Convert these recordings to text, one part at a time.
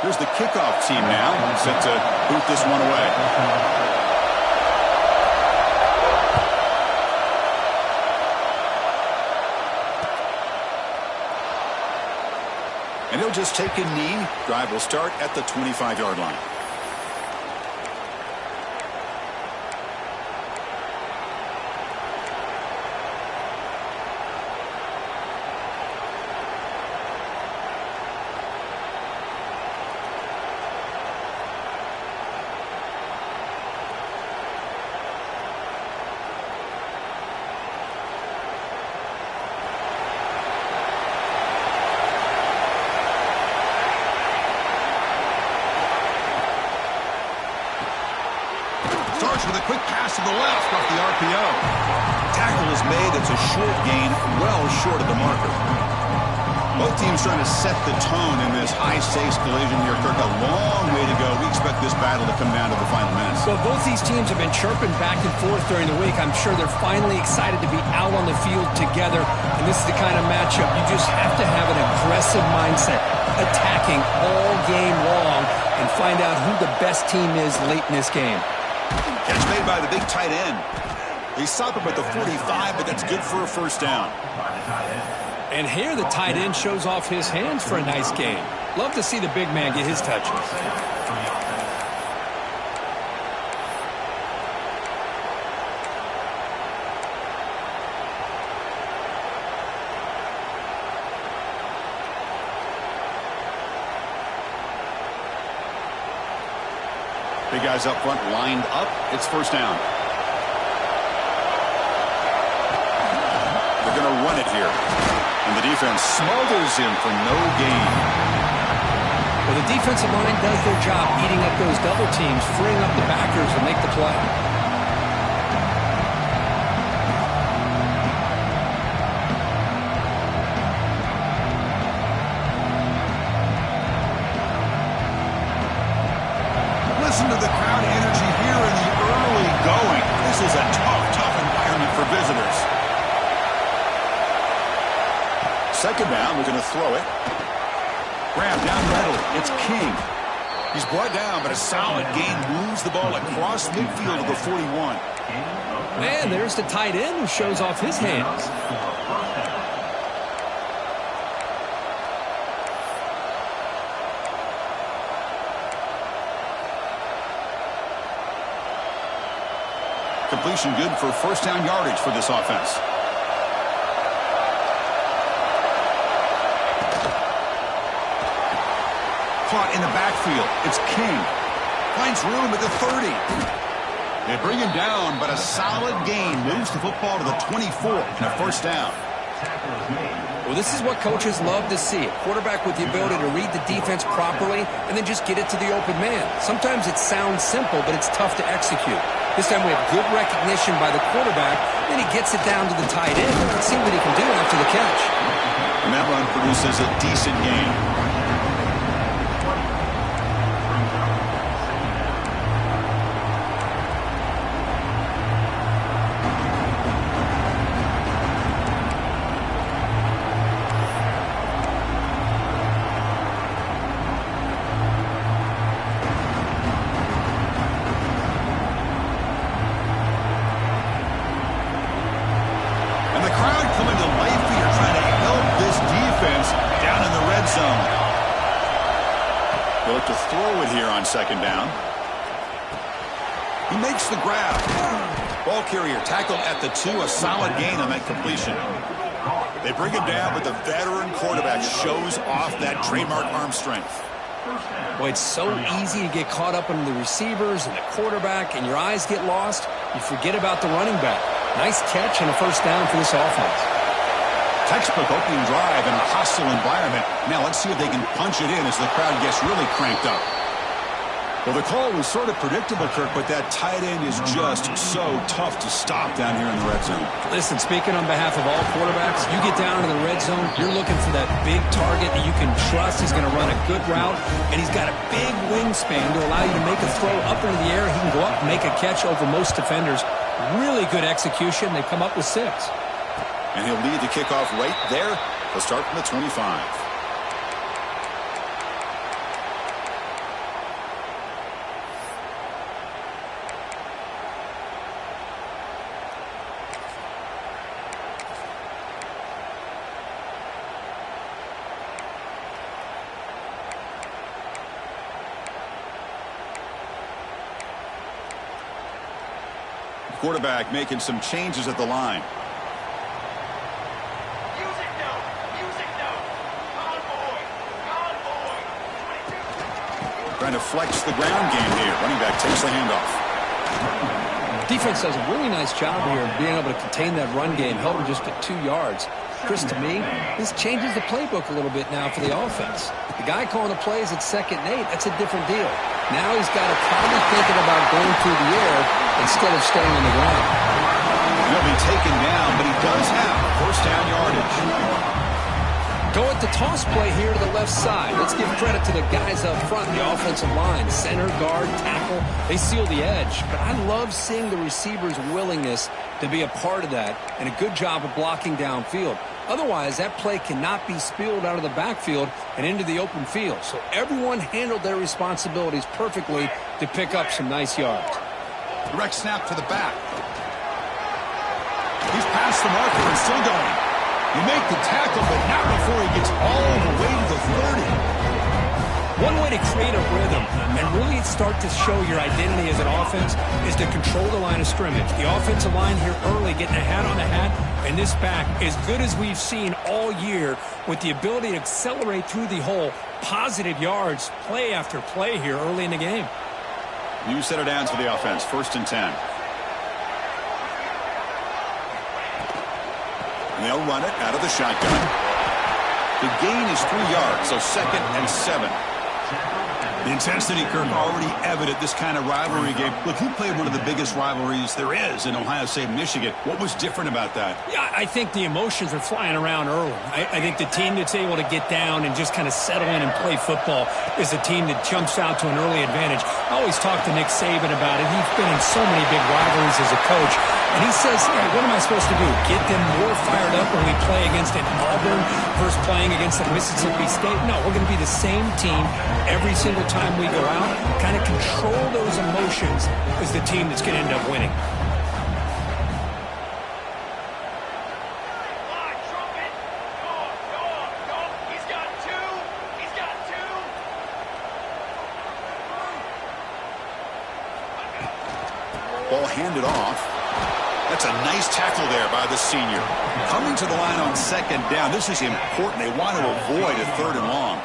Here's the kickoff team now, set to boot this one away. And he'll just take a knee. Drive will start at the 25-yard line. With a quick pass to the left off the RPO. Tackle is made. It's a short gain, well short of the marker. Both teams trying to set the tone in this high-stakes collision here, Kirk. A long way to go. We expect this battle to come down to the final minutes. Well, both these teams have been chirping back and forth during the week. I'm sure they're finally excited to be out on the field together. And this is the kind of matchup you just have to have an aggressive mindset, attacking all game long, and find out who the best team is late in this game. Catch made by the big tight end. He stopped him at the 45, but that's good for a first down. And here the tight end shows off his hands for a nice game. Love to see the big man get his touches. Big guys up front lined up. It's first down. They're going to run it here. And the defense smothers him for no gain. Well, the defensive line does their job eating up those double teams, freeing up the backers to make the play. Listen to the crowd energy here in the early going. This is a tough environment for visitors. Second down, we're going to throw it. Grab down the middle. It's King. He's brought down, but a solid gain moves the ball across midfield to the 41. Man, there's the tight end who shows off his hands. Completion good for first down yardage for this offense. Caught in the backfield. It's King. Finds room at the 30. They bring him down, but a solid gain moves the football to the 24 and a first down. Well, this is what coaches love to see. A quarterback with the ability to read the defense properly and then just get it to the open man. Sometimes it sounds simple, but it's tough to execute. This time we have good recognition by the quarterback, then he gets it down to the tight end. Let's see what he can do after the catch. And that run produces a decent gain. To throw it here on second down. He makes the grab. Ball carrier tackled at the 2, a solid gain on that completion. They bring him down, but the veteran quarterback shows off that trademark arm strength. Boy, it's so easy to get caught up in the receivers and the quarterback, and your eyes get lost. You forget about the running back. Nice catch and a first down for this offense. Textbook opening drive in a hostile environment. Now let's see if they can punch it in as the crowd gets really cranked up. Well, the call was sort of predictable, Kirk, but that tight end is just so tough to stop down here in the red zone. Listen, speaking on behalf of all quarterbacks, you get down into the red zone, you're looking for that big target that you can trust. He's going to run a good route, and he's got a big wingspan to allow you to make a throw up into the air. He can go up and make a catch over most defenders. Really good execution. They come up with 6. And he'll lead the kickoff right there. He'll start from the 25. Quarterback making some changes at the line. Trying to flex the ground game here. Running back takes the handoff. Defense does a really nice job here of being able to contain that run game, held him just at 2 yards. Chris, to me, this changes the playbook a little bit now for the offense. The guy calling the plays at 2nd and 8, that's a different deal. Now he's got to probably thinking about going through the air instead of staying on the ground. He'll be taken down, but he does have first down yardage. Go at the toss play here to the left side. Let's give credit to the guys up front, the offensive line. Center, guard, tackle, they seal the edge. But I love seeing the receiver's willingness to be a part of that and a good job of blocking downfield. Otherwise, that play cannot be spilled out of the backfield and into the open field. So everyone handled their responsibilities perfectly to pick up some nice yards. Direct snap to the back. He's past the marker and still going. You make the tackle, but not before he gets all the way to the 30. One way to create a rhythm and really start to show your identity as an offense is to control the line of scrimmage. The offensive line here early getting a hat on a hat, and this back as good as we've seen all year with the ability to accelerate through the hole. Positive yards, play after play here early in the game. New set of downs for the offense, 1st and 10. And they'll run it out of the shotgun. The gain is 3 yards, so 2nd and 7. The intensity, Kirk, already evident this kind of rivalry game. Look, you played one of the biggest rivalries there is in Ohio State, Michigan. What was different about that? Yeah, I think the emotions are flying around early. I think the team that's able to get down and just kind of settle in and play football is the team that jumps out to an early advantage. I always talk to Nick Saban about it. He's been in so many big rivalries as a coach. And he says, hey, what am I supposed to do? Get them more fired up when we play against an Auburn versus playing against a Mississippi State? No, we're going to be the same team every single time we go out. Kind of control those emotions is the team that's going to end up winning. Ball handed off. That's a nice tackle there by the senior. Coming to the line on 2nd down. This is important. They want to avoid a 3rd and long.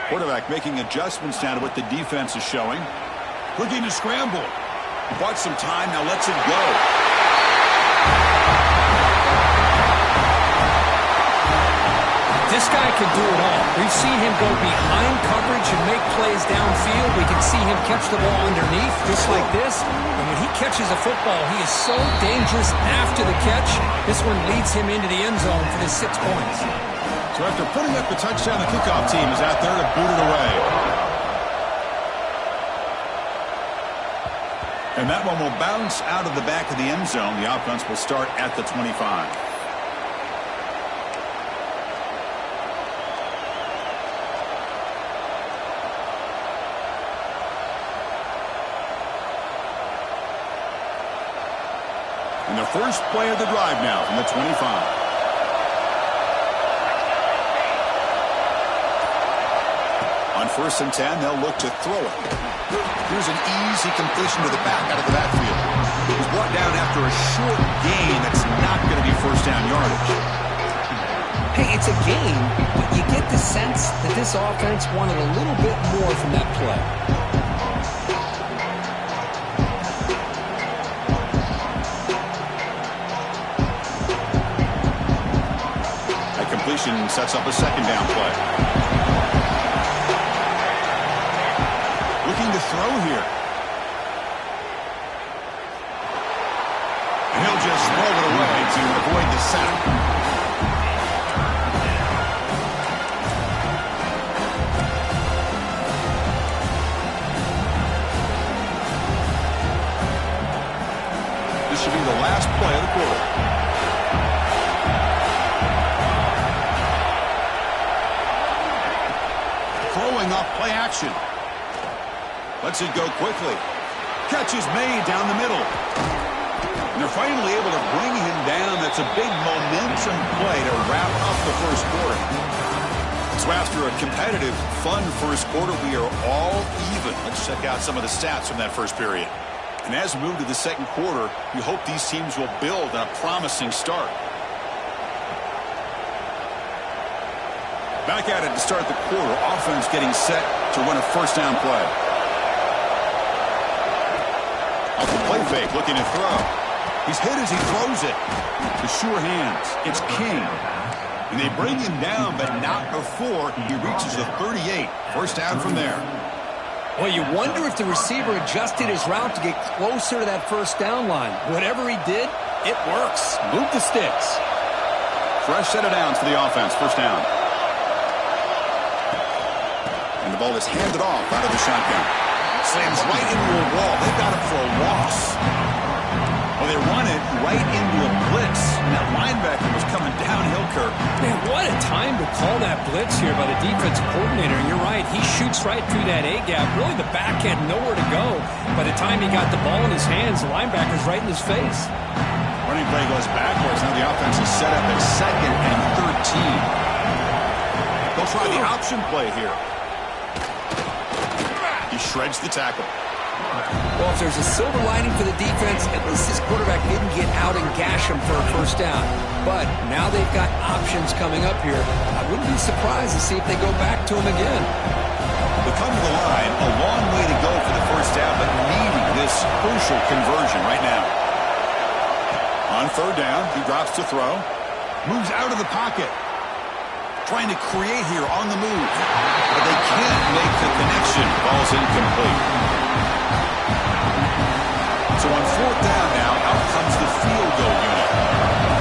Quarterback making adjustments now to what the defense is showing. Looking to scramble. Bought some time. Now lets it go. This guy can do it all. We've seen him go behind coverage and make plays downfield. We can see him catch the ball underneath just like this. And when he catches a football, he is so dangerous after the catch. This one leads him into the end zone for the 6 points. So after putting up the touchdown, the kickoff team is out there to boot it away. And that one will bounce out of the back of the end zone. The offense will start at the 25. And the first play of the drive now from the 25. On 1st and 10, they'll look to throw it. Here's an easy completion to the back out of the backfield. It was brought down after a short gain that's not going to be first down yardage. Hey, it's a game, but you get the sense that this offense wanted a little bit more from that play. Sets up a 2nd down play. Looking to throw here. And he'll just throw it away to avoid the sack. This should be the last play of the quarter. Off play action. Lets it go quickly. Catch is made down the middle. And they're finally able to bring him down. That's a big momentum play to wrap up the first quarter. So after a competitive, fun first quarter, we are all even. Let's check out some of the stats from that first period. And as we move to the second quarter, you hope these teams will build on a promising start. Back at it to start the quarter. Offense getting set to run a first down play. Off the play fake, looking to throw. He's hit as he throws it. The sure hands. It's King. And they bring him down, but not before he reaches the 38. First down from there. Well, you wonder if the receiver adjusted his route to get closer to that first down line. Whatever he did, it works. Move the sticks. Fresh set of downs for the offense. First down. And the ball is handed off out of the shotgun. Slams right into a wall. They've got him for a loss. Well, they run it right into a blitz. And that linebacker was coming downhill, Kirk. Man, what a time to call that blitz here by the defensive coordinator. And you're right, he shoots right through that A-gap. Really, the back had nowhere to go. By the time he got the ball in his hands, the linebacker's right in his face. Running play goes backwards. Now the offense is set up at 2nd and 13. They'll try the option play here. He shreds the tackle. Well, if there's a silver lining for the defense, at least this quarterback didn't get out and gash him for a first down. But now they've got options coming up here. I wouldn't be surprised to see if they go back to him again. They come to the line, a long way to go for the first down, but needing this crucial conversion right now. On third down, he drops to throw. Moves out of the pocket. Trying to create here on the move. But they can't make the connection. Ball's incomplete. So on fourth down now, out comes the field goal unit.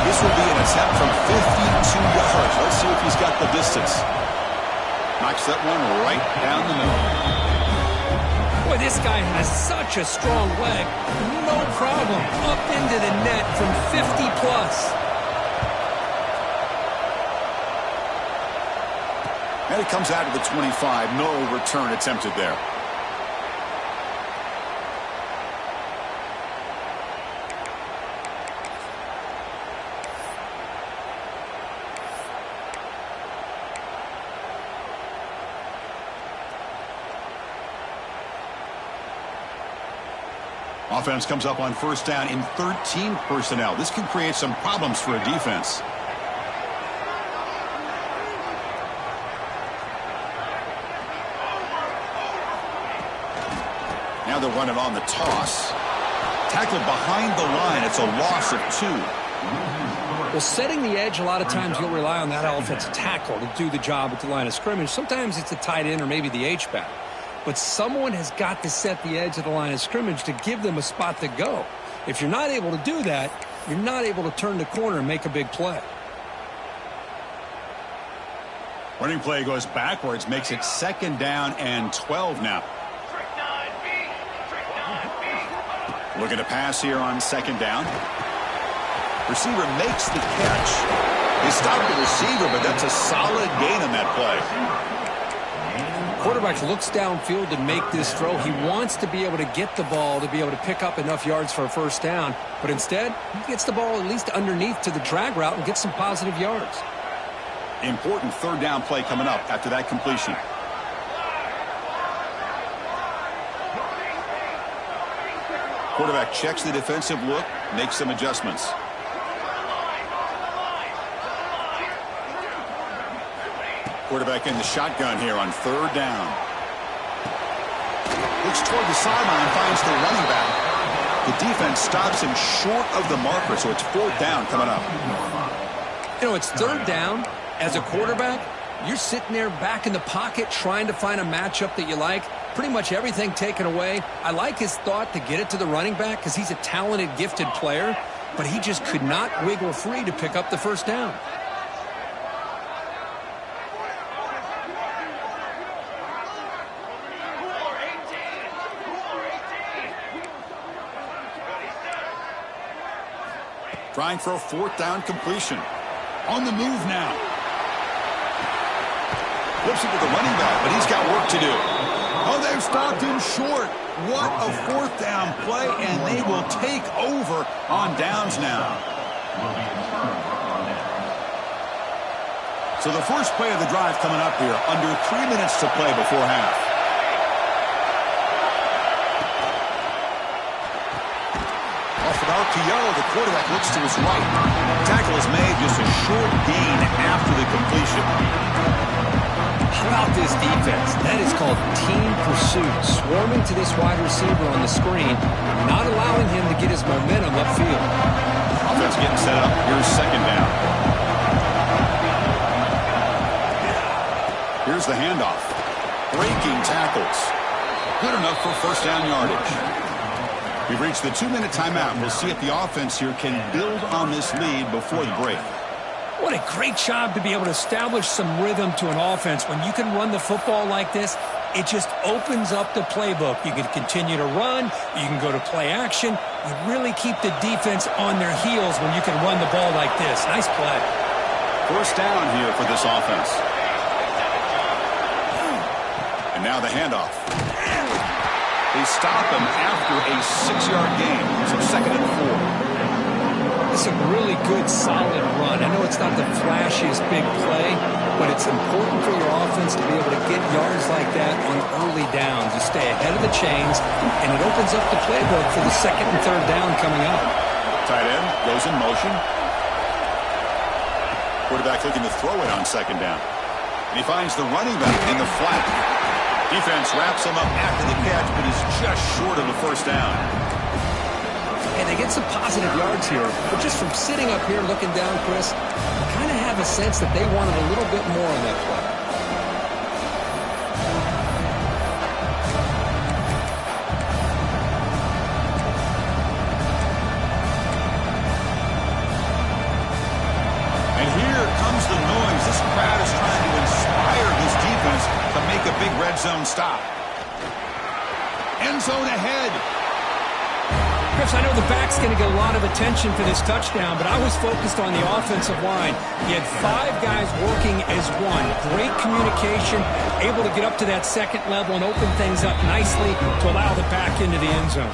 This will be an attempt from 52 yards. Let's see if he's got the distance. Knocks that one right down the middle. Boy, this guy has such a strong leg. No problem. Up into the net from 50 plus. And it comes out of the 25. No return attempted there. Offense comes up on first down in 13 personnel. This can create some problems for a defense. Now they're running on the toss. Tackled behind the line. It's a loss of 2. Well, setting the edge, a lot of times you'll rely on that offensive tackle to do the job at the line of scrimmage. Sometimes it's a tight end or maybe the H-back. But someone has got to set the edge of the line of scrimmage to give them a spot to go. If you're not able to do that, you're not able to turn the corner and make a big play. Running play goes backwards, makes it 2nd down and 12 now. Looking to pass here on 2nd down. Receiver makes the catch. They stopped the receiver, but that's a solid gain on that play. Quarterback looks downfield to make this throw. He wants to be able to get the ball to be able to pick up enough yards for a first down. But instead, he gets the ball at least underneath to the drag route and gets some positive yards. Important third down play coming up after that completion. Quarterback checks the defensive look, makes some adjustments. Quarterback in the shotgun here on third down. Looks toward the sideline, finds the running back. The defense stops him short of the marker, so it's 4th down coming up. You know, it's 3rd down. As a quarterback, you're sitting there back in the pocket trying to find a matchup that you like. Pretty much everything taken away. I like his thought to get it to the running back because he's a talented, gifted player, but he just could not wiggle free to pick up the first down. Trying for a 4th down completion. On the move now. Flips it to the running back, but he's got work to do. Oh, they've stopped him short. What a 4th down play, and they will take over on downs now. So the first play of the drive coming up here, under 3 minutes to play before half. aggressive RPO. The quarterback looks to his right. Tackle is made, just a short gain after the completion. How about this defense? That is called team pursuit. Swarming to this wide receiver on the screen, not allowing him to get his momentum upfield. Offense getting set up. Here's second down. Here's the handoff. Breaking tackles. Good enough for first down yardage. We've reached the 2-minute timeout. We'll see if the offense here can build on this lead before the break. What a great job to be able to establish some rhythm to an offense. When you can run the football like this, it just opens up the playbook. You can continue to run. You can go to play action. You really keep the defense on their heels when you can run the ball like this. Nice play. First down here for this offense. And now the handoff. They stop him after a 6-yard gain. So second and 4. It's a really good, solid run. I know it's not the flashiest big play, but it's important for your offense to be able to get yards like that on early downs. You stay ahead of the chains, and it opens up the playbook for the second and third down coming up. Tight end goes in motion. Quarterback looking to throw it on second down. And he finds the running back in the flat. Defense wraps him up after the catch, but is just short of a first down. And they get some positive yards here, but just from sitting up here looking down, Chris, you kind of have a sense that they wanted a little bit more on that play. And here comes the noise. This crowd is trying to inspire this defense to make a big red zone stop. End zone ahead. Chris, I know the back's going to get a lot of attention for this touchdown, but I was focused on the offensive line. You had 5 guys working as one. Great communication, able to get up to that second level and open things up nicely to allow the back into the end zone.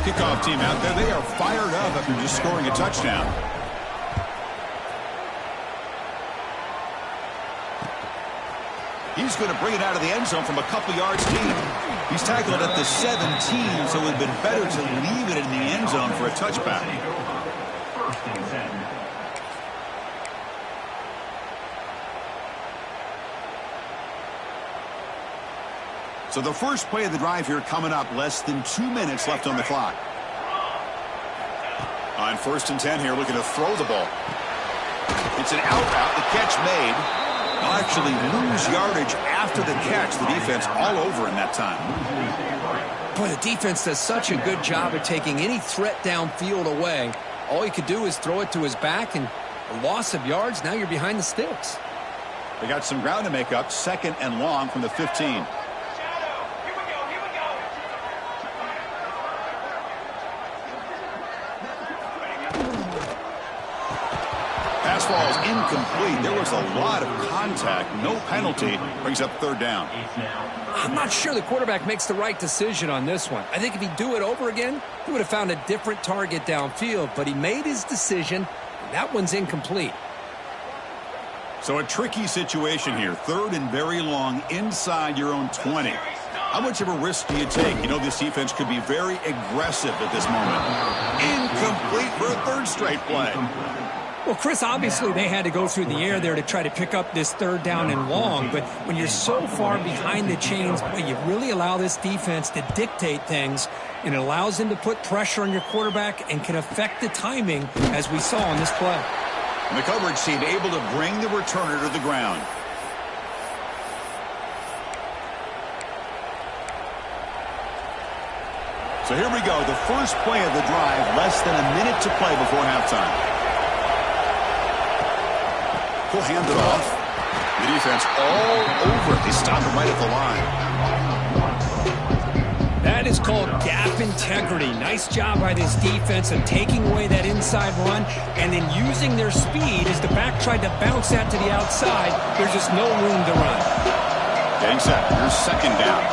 Kickoff team out there. They are fired up after just scoring a touchdown. He's going to bring it out of the end zone from a couple yards deep. He's tackled at the 17, so it would have been better to leave it in the end zone for a touchback. So the first play of the drive here coming up, less than 2 minutes left on the clock. On 1st and 10 here, looking to throw the ball. It's an out route, the catch made. They'll actually lose yardage after the catch. The defense all over in that time. Boy, the defense does such a good job of taking any threat downfield away. All he could do is throw it to his back, and a loss of yards, now you're behind the sticks. They got some ground to make up. 2nd and long from the 15. Pass ball is incomplete. There was a lot of contact. No penalty. Brings up 3rd down. I'm not sure the quarterback makes the right decision on this one. I think if he'd do it over again, he would have found a different target downfield, but he made his decision, and that one's incomplete. So a tricky situation here. 3rd and very long inside your own 20. How much of a risk do you take? You know this defense could be very aggressive at this moment. Incomplete for a 3rd straight play. Well, Chris, obviously they had to go through the air there to try to pick up this 3rd down and long, but when you're so far behind the chains, boy, you really allow this defense to dictate things, and it allows them to put pressure on your quarterback and can affect the timing, as we saw on this play. And the coverage team able to bring the returner to the ground. So here we go, the first play of the drive, less than a minute to play before halftime. He'll hand it off. The defense all over it. They stop him right at the line. That is called gap integrity. Nice job by this defense of taking away that inside run and then using their speed as the back tried to bounce that to the outside. There's just no room to run. Getting set. Here's 2nd down.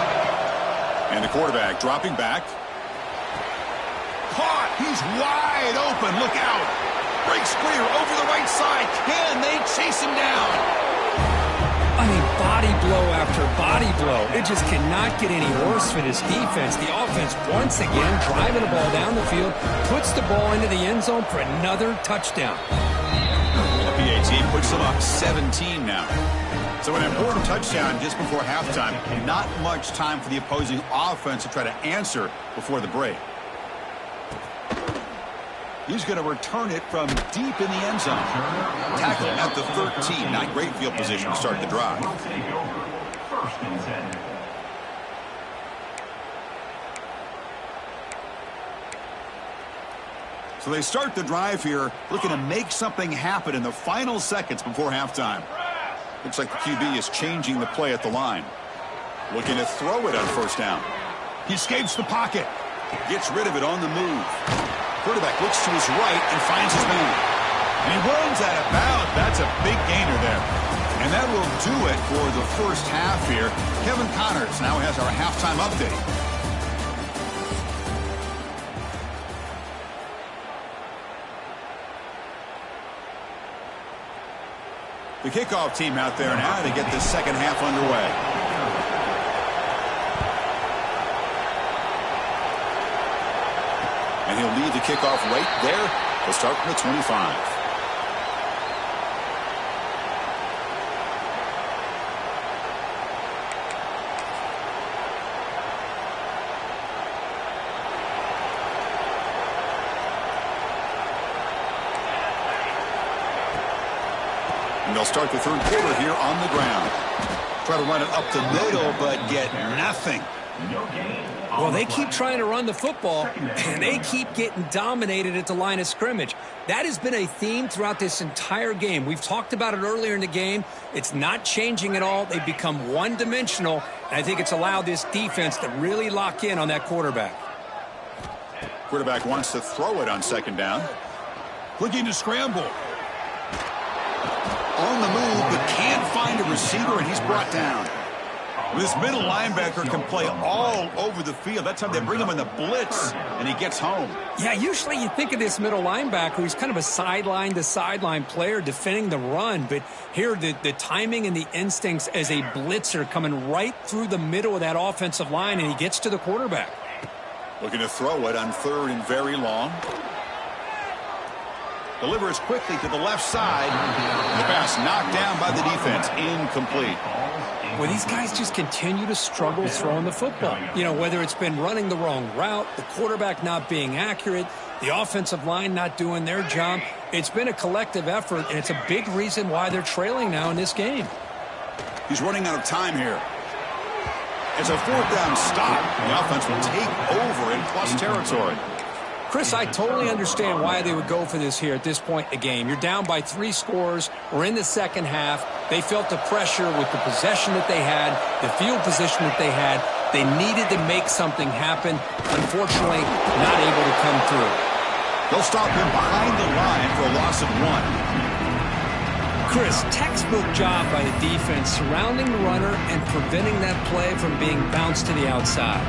And the quarterback dropping back. Caught. He's wide open. Look out. Breaks clear over the right side. Can they chase him down? I mean, body body blow after body blow. It just cannot get any worse for this defense. The offense, once again, driving the ball down the field, puts the ball into the end zone for another touchdown. The PAT puts them up 17 now. So an important touchdown just before halftime. Not much time for the opposing offense to try to answer before the break. He's going to return it from deep in the end zone. Tackle at the 13. Not great field position to start the drive. So they start the drive here, looking to make something happen in the final seconds before halftime. Looks like the QB is changing the play at the line. Looking to throw it on first down. He escapes the pocket. Gets rid of it on the move. Quarterback looks to his right and finds his man. And he runs out of bounds. That's a big gainer there. And that will do it for the first half here. Kevin Connors now has our halftime update. The kickoff team out there now to get the second half underway. And he'll lead the kickoff right there. He'll start from the 25. And they'll start the third quarter here on the ground. Try to run it up the middle, but get nothing. Well, they keep trying to run the football, and they keep getting dominated at the line of scrimmage. That has been a theme throughout this entire game. We've talked about it earlier in the game. It's not changing at all. They've become one-dimensional, and I think it's allowed this defense to really lock in on that quarterback. Quarterback wants to throw it on second down. Looking to scramble. On the move, but can't find a receiver, and he's brought down. This middle linebacker can play all over the field. That's how they bring him in the blitz, and he gets home. Yeah, usually you think of this middle linebacker who's kind of a sideline-to-sideline player defending the run, but here the timing and the instincts as a blitzer coming right through the middle of that offensive line, and he gets to the quarterback. Looking to throw it on third and very long. Delivers quickly to the left side. The pass knocked down by the defense. Incomplete. Well, these guys just continue to struggle throwing the football. You know, whether it's been running the wrong route, the quarterback not being accurate, the offensive line not doing their job. It's been a collective effort, and it's a big reason why they're trailing now in this game. He's running out of time here. It's a fourth down stop. The offense will take over in plus territory. Chris, I totally understand why they would go for this here at this point in the game. You're down by 3 scores. We're in the second half. They felt the pressure with the possession that they had, the field position that they had. They needed to make something happen. Unfortunately, not able to come through. They'll stop him behind the line for a loss of 1. Chris, textbook job by the defense surrounding the runner and preventing that play from being bounced to the outside.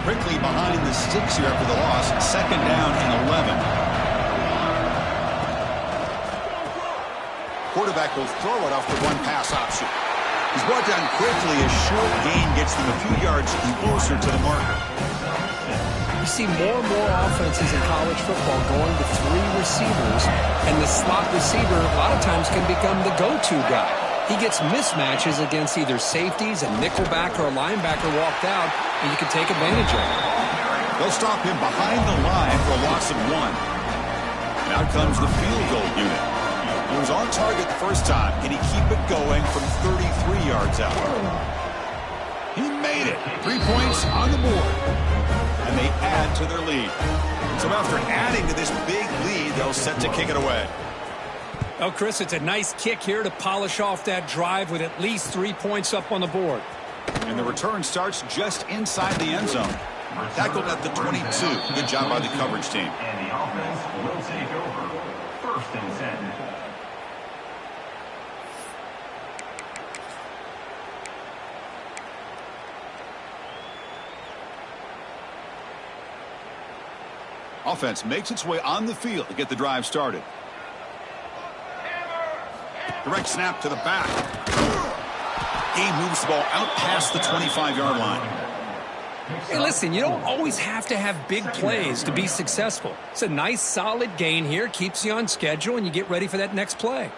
Quickly behind the sticks here after the loss. Second down and 11. Quarterback will throw it off the one pass option. He's brought down quickly. A short gain gets them a few yards closer to the marker. You see more and more offenses in college football going to 3 receivers, and the slot receiver a lot of times can become the go-to guy. He gets mismatches against either safeties, a nickelback, or a linebacker walked out, and you can take advantage of it. They'll stop him behind the line for a loss of 1. And out comes the field goal unit. He was on target the first time. Can he keep it going from 33 yards out? He made it. 3 points on the board. And they add to their lead. So after adding to this big lead, they'll set to kick it away. Oh, Chris, it's a nice kick here to polish off that drive with at least 3 points up on the board. And the return starts just inside the end zone. Tackled at the 22. Good job by the coverage team. And the offense will take over. 1st and 10. Offense makes its way on the field to get the drive started. Direct snap to the back. Game moves the ball out past the 25-yard line. Hey, listen, you don't always have to have big plays to be successful. It's a nice, solid gain here. Keeps you on schedule, and you get ready for that next play.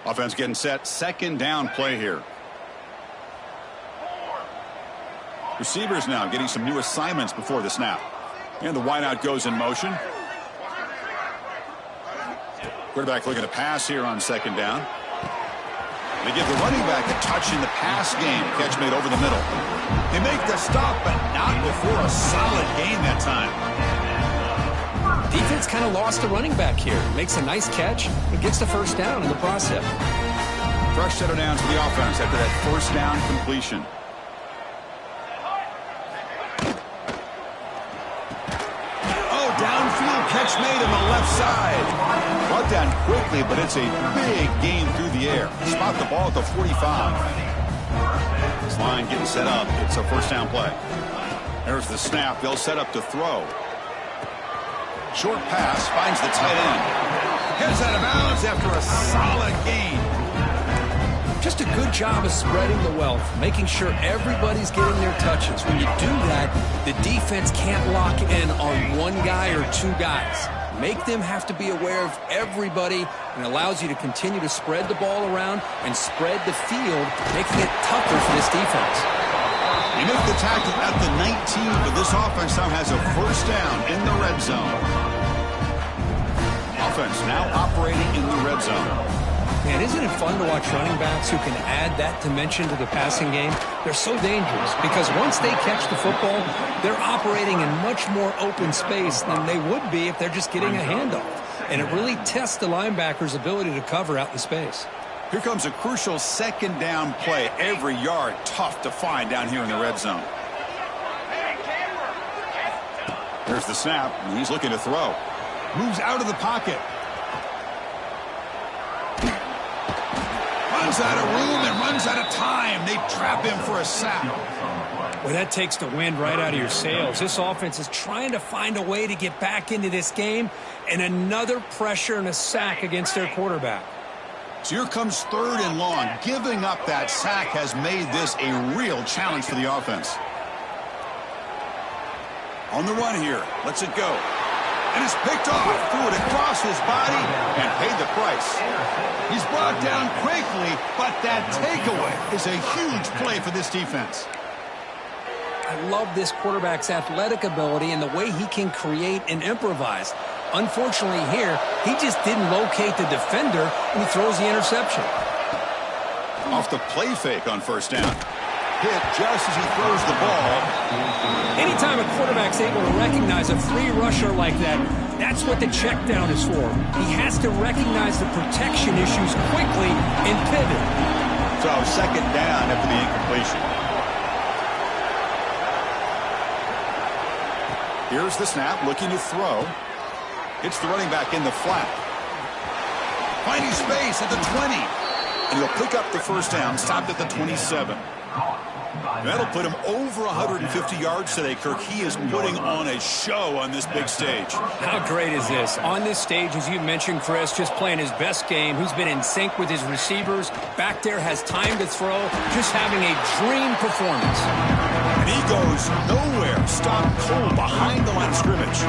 Offense getting set. Second down play here. Receivers now getting some new assignments before the snap. And the wideout goes in motion. Quarterback looking to pass here on second down. They give the running back a touch in the pass game. Catch made over the middle. They make the stop, but not before a solid gain that time. Defense kind of lost the running back here. Makes a nice catch and gets the first down in the process. Fresh set of downs for the offense after that first down completion. Oh, downfield catch made on the left side. Brought down quickly, but it's a big gain through the air. Spot the ball at the 45. This line getting set up. It's a first down play. There's the snap. They'll set up to throw. Short pass finds the tight end. Heads out of bounds after a solid gain. Just a good job of spreading the wealth, making sure everybody's getting their touches. When you do that, the defense can't lock in on one guy or two guys. Make them have to be aware of everybody, and allows you to continue to spread the ball around and spread the field, making it tougher for this defense. They make the tackle at the 19, but this offense now has a first down in the red zone. Offense now operating in the red zone. Man, isn't it fun to watch running backs who can add that dimension to the passing game? They're so dangerous because once they catch the football, they're operating in much more open space than they would be if they're just getting a handoff. And it really tests the linebacker's ability to cover out the space. Here comes a crucial second down play. Every yard tough to find down here in the red zone. There's the snap, and he's looking to throw. Moves out of the pocket. Runs out of room and runs out of time. They trap him for a sack. Well, that takes the wind right out of your sails. This offense is trying to find a way to get back into this game, and another pressure and a sack against their quarterback. So here comes third and long. Giving up that sack has made this a real challenge for the offense. On the run here. Lets it go. And it's picked off. Threw it across his body and paid the price. He's brought down quickly, but that takeaway is a huge play for this defense. I love this quarterback's athletic ability and the way he can create and improvise. Unfortunately here, he just didn't locate the defender, and he throws the interception. Off the play fake on first down. Hit just as he throws the ball. Anytime a quarterback's able to recognize a free rusher like that, that's what the check down is for. He has to recognize the protection issues quickly and pivot. So second down after the incompletion. Here's the snap, looking to throw. Hits the running back in the flat. Finding space at the 20. And he'll pick up the first down, stopped at the 27. That'll put him over 150 yards today, Kirk. He is putting on a show on this big stage. How great is this? On this stage, as you mentioned, Chris, just playing his best game. He's been in sync with his receivers. Back there, has time to throw. Just having a dream performance. And he goes nowhere. Stopped cold behind the line of scrimmage.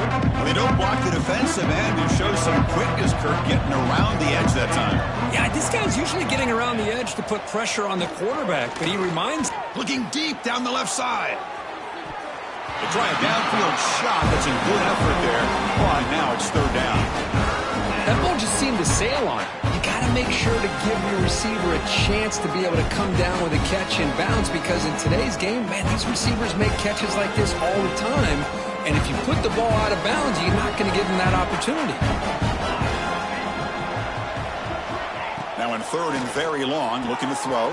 Well, they don't block the defensive end and show some quickness, Kirk, getting around the edge that time. Yeah, this guy's usually getting around the edge to put pressure on the quarterback, but he reminds... Looking deep down the left side. They try a downfield shot. That's a good effort there. But now it's third down. That ball just seemed to sail on it. You got to make sure to give your receiver a chance to be able to come down with a catch and bounce, because in today's game, man, these receivers make catches like this all the time. And if you put the ball out of bounds, you're not going to give them that opportunity. Now in third and very long, looking to throw.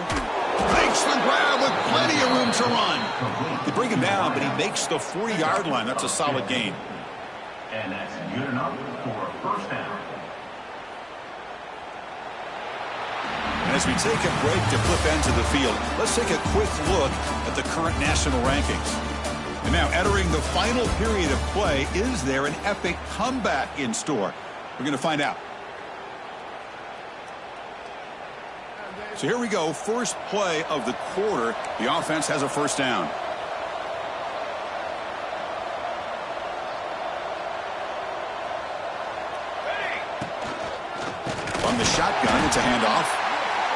Makes the grab with plenty of room to run. They bring him down, but he makes the 40-yard line. That's a solid gain. And that's good enough for a first down. And As we take a break to flip into the field, let's take a quick look at the current national rankings. And now entering the final period of play, is there an epic comeback in store? We're going to find out. So here we go, first play of the quarter. The offense has a first down. From the shotgun, it's a handoff.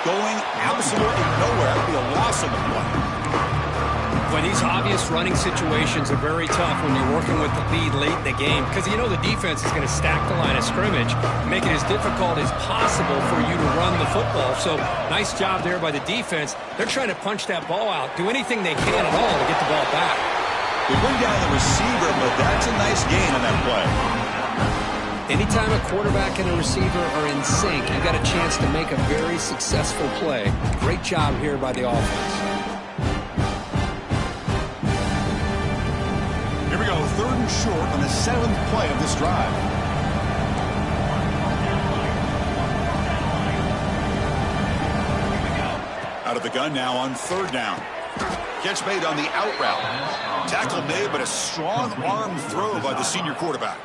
Going absolutely nowhere. It'll be a loss on the play. Well, these obvious running situations are very tough when you're working with the lead late in the game because you know the defense is going to stack the line of scrimmage, make it as difficult as possible for you to run the football. So nice job there by the defense. They're trying to punch that ball out, do anything they can at all to get the ball back. They bring down the receiver, but that's a nice gain on that play. Anytime a quarterback and a receiver are in sync, you got a chance to make a very successful play. Great job here by the offense. Here we go, 3rd and short on the 7th play of this drive. Out of the gun now on 3rd down. Catch made on the out route. Tackle made, but a strong arm throw by the senior quarterback.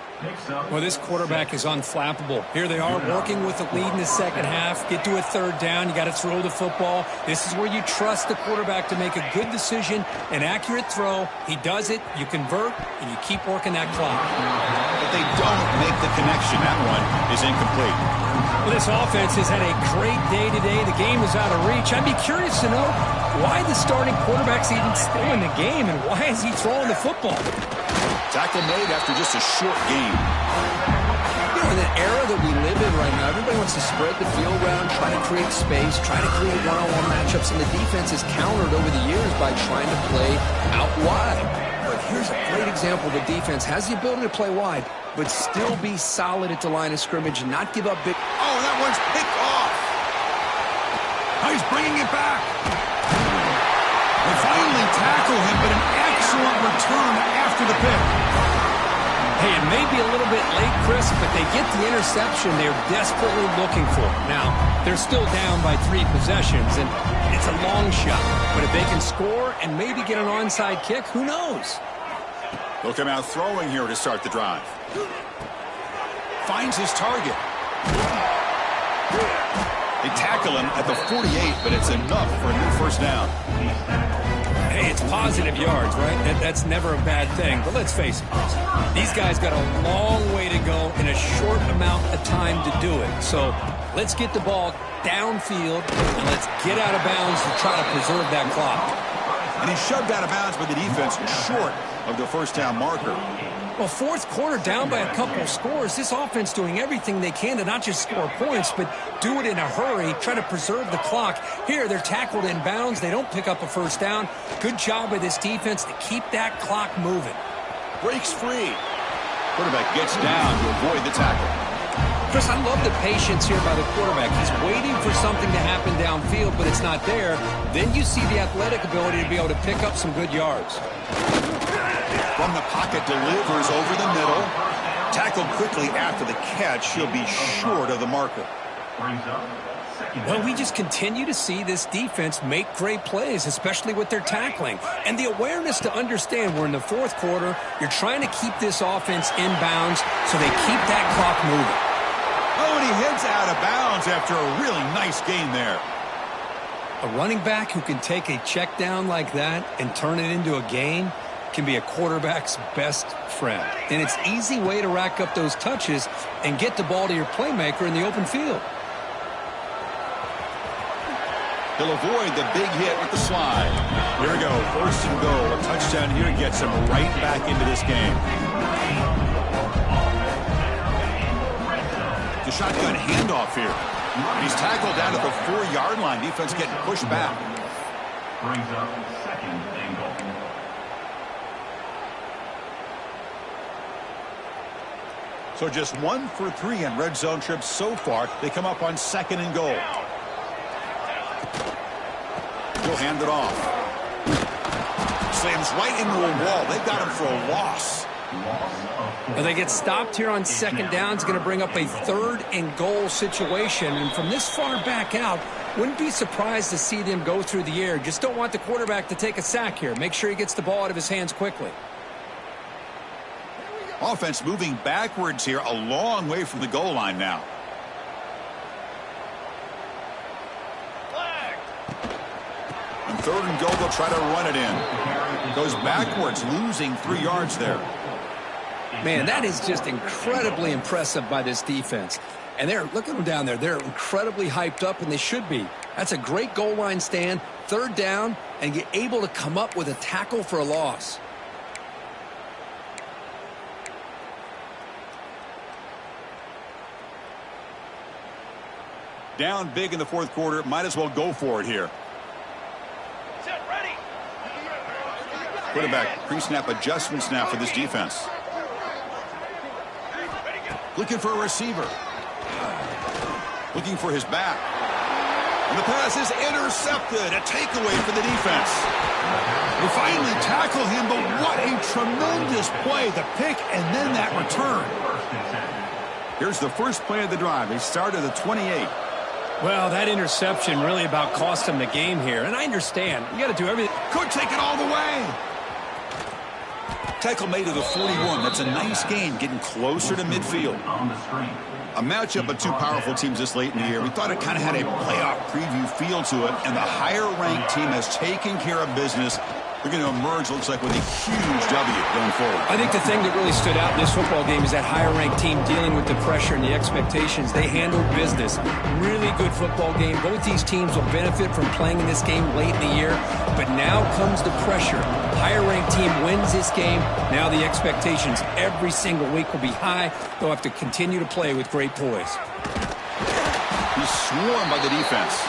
Well, this quarterback is unflappable. Here they are working with the lead in the second half. Get to a 3rd down. You got to throw the football. This is where you trust the quarterback to make a good decision, an accurate throw. He does it. You convert, and you keep working that clock. But they don't make the connection. That one is incomplete. Well, this offense has had a great day today. The game is out of reach. I'd be curious to know why the starting quarterback's even still in the game, and why is he throwing the football? Tackle made after just a short game. You know, in the era that we live in right now, everybody wants to spread the field around, try to create space, try to create one-on-one matchups, and the defense has countered over the years by trying to play out wide. But here's a great example. The defense has the ability to play wide, but still be solid at the line of scrimmage and not give up big. Oh, that one's picked off. Now he's bringing it back. They finally tackle him, but an excellent return after the pick. Hey, it may be a little bit late, Chris, but they get the interception they're desperately looking for. Now, they're still down by 3 possessions, and it's a long shot. But if they can score and maybe get an onside kick, who knows? They'll come out throwing here to start the drive. Finds his target. They tackle him at the 48, but it's enough for a new first down. Hey, it's positive yards, right? That's never a bad thing. But let's face it, these guys got a long way to go in a short amount of time to do it. So let's get the ball downfield, and let's get out of bounds to try to preserve that clock. And he's shoved out of bounds by the defense short of the first down marker. Well, 4th quarter down by a couple of scores. This offense doing everything they can to not just score points, but do it in a hurry, try to preserve the clock. Here, they're tackled in bounds. They don't pick up a first down. Good job by this defense to keep that clock moving. Breaks free. Quarterback gets down to avoid the tackle. Chris, I love the patience here by the quarterback. He's waiting for something to happen downfield, but it's not there. Then you see the athletic ability to be able to pick up some good yards. From the pocket, delivers over the middle. Tackled quickly after the catch. He'll be short of the marker. Well, we just continue to see this defense make great plays, especially with their tackling. And the awareness to understand we're in the 4th quarter, you're trying to keep this offense in bounds so they keep that clock moving. Oh, and he heads out of bounds after a really nice gain there. A running back who can take a check down like that and turn it into a gain can be a quarterback's best friend. And it's an easy way to rack up those touches and get the ball to your playmaker in the open field. He'll avoid the big hit with the slide. Here we go, 1st and goal. A touchdown here gets him right back into this game. The shotgun handoff here. He's tackled down at the 4-yard line. Defense getting pushed back. Brings up 2nd and goal. So just 1 for 3 in red zone trips so far. They come up on 2nd and goal. He'll hand it off. Slams right into a wall. They've got him for a loss. Now they get stopped here on second down. It's going to bring up a 3rd and goal situation. And from this far back out, wouldn't be surprised to see them go through the air. Just don't want the quarterback to take a sack here. Make sure he gets the ball out of his hands quickly. Offense moving backwards here, a long way from the goal line now. On 3rd and goal, they'll try to run it in. Goes backwards, losing 3 yards there. Man, that is just incredibly impressive by this defense. And look at them down there. They're incredibly hyped up, and they should be. That's a great goal line stand, 3rd down, and get able to come up with a tackle for a loss. Down big in the 4th quarter. Might as well go for it here. Quarterback pre-snap adjustments now for this defense. Looking for a receiver. Looking for his back. And the pass is intercepted. A takeaway for the defense. They finally tackle him, but what a tremendous play. The pick and then that return. Here's the first play of the drive. They start at the 28. Well, that interception really about cost him the game here. And I understand. You got to do everything. Could take it all the way. Tackle made to the 41. That's a nice gain, getting closer to midfield. A matchup of 2 powerful teams this late in the year. We thought it kind of had a playoff preview feel to it, and the higher-ranked team has taken care of business. They're going to emerge, looks like, with a huge W going forward. I think the thing that really stood out in this football game is that higher-ranked team dealing with the pressure and the expectations. They handled business. Really good football game. Both these teams will benefit from playing in this game late in the year, but now comes the pressure. Higher-ranked team wins this game. Now the expectations every single week will be high. They'll have to continue to play with great poise. He's swarmed by the defense.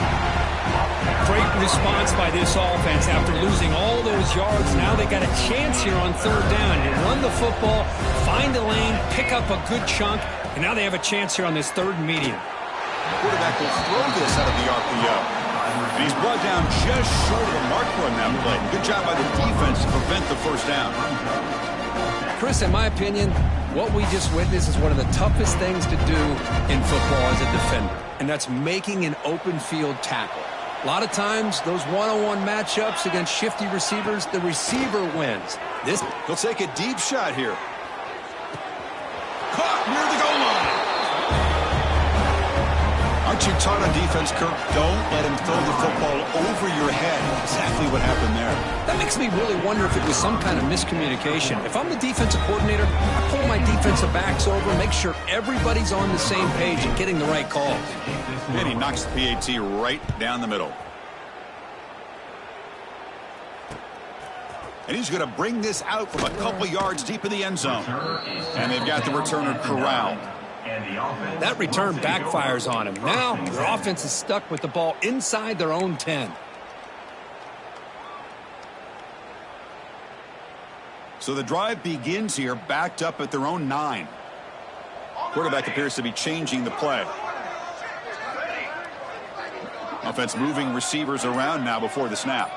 Great response by this offense after losing all those yards. Now they got a chance here on 3rd down to run the football, find a lane, pick up a good chunk, and now they have a chance here on this 3rd and medium. Quarterback will throw this out of the RPO. And he's brought down just short of the marker on that play. Good job by the defense to prevent the 1st down. Chris, in my opinion, what we just witnessed is one of the toughest things to do in football as a defender, and that's making an open field tackle. A lot of times, those one-on-one matchups against shifty receivers, the receiver wins. He'll take a deep shot here. Caught near the goal line. Aren't you taught on defense, Kirk? Don't let him throw the football over your head. Exactly what happened there. That makes me really wonder if it was some kind of miscommunication. If I'm the defensive coordinator, I pull my defensive backs over, make sure everybody's on the same page and getting the right calls. And he knocks the PAT right down the middle. And he's going to bring this out from a couple yards deep in the end zone. And they've got the returner corralled. That return backfires on him. Now their offense is stuck with the ball inside their own 10. So the drive begins here, backed up at their own 9. Quarterback appears to be changing the play. Offense moving receivers around now before the snap.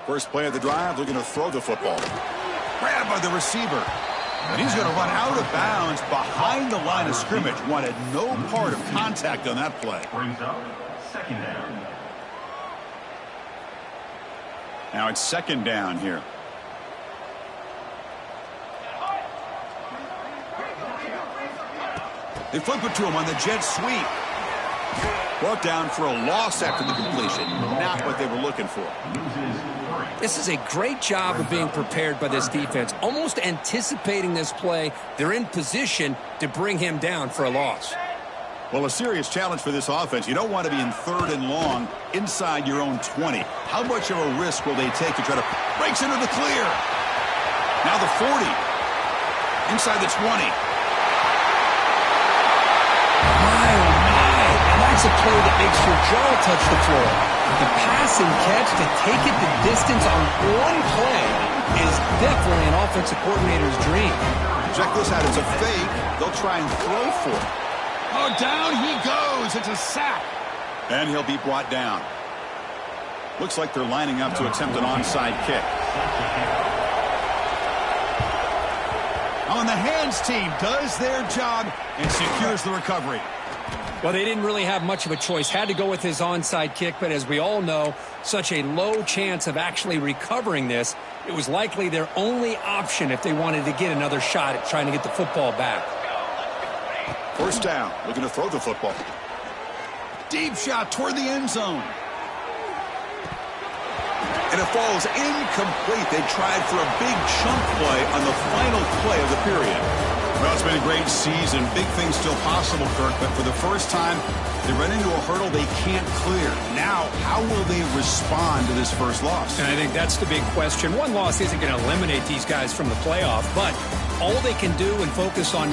First play of the drive, looking to throw the football. Grabbed by the receiver. And he's going to run out of bounds behind the line of scrimmage. Wanted no part of contact on that play. Brings up 2nd down. Now it's 2nd down here. They flip it to him on the jet sweep. Brought down for a loss after the completion. Not what they were looking for. This is a great job of being prepared by this defense. Almost anticipating this play, they're in position to bring him down for a loss. Well, a serious challenge for this offense. You don't want to be in 3rd and long inside your own 20. How much of a risk will they take to try to breaks into the clear? Now the 40. Inside the 20. That's a play that makes your jaw touch the floor. The pass and catch to take it the distance on one play is definitely an offensive coordinator's dream. Check this out. It's a fake. They'll try and throw for it. Oh, down he goes. It's a sack. And he'll be brought down. Looks like they're lining up to attempt an onside kick. On the hands team does their job and secures the recovery. Well, they didn't really have much of a choice. Had to go with his onside kick, but as we all know, such a low chance of actually recovering this. It was likely their only option if they wanted to get another shot at trying to get the football back. First down, looking to throw the football. Deep shot toward the end zone. And it falls incomplete. They tried for a big chunk play on the final play of the period. Well, it's been a great season. Big things still possible, Kirk, but for the first time, they run into a hurdle they can't clear. Now, how will they respond to this first loss? And I think that's the big question. One loss isn't going to eliminate these guys from the playoff, but all they can do and focus on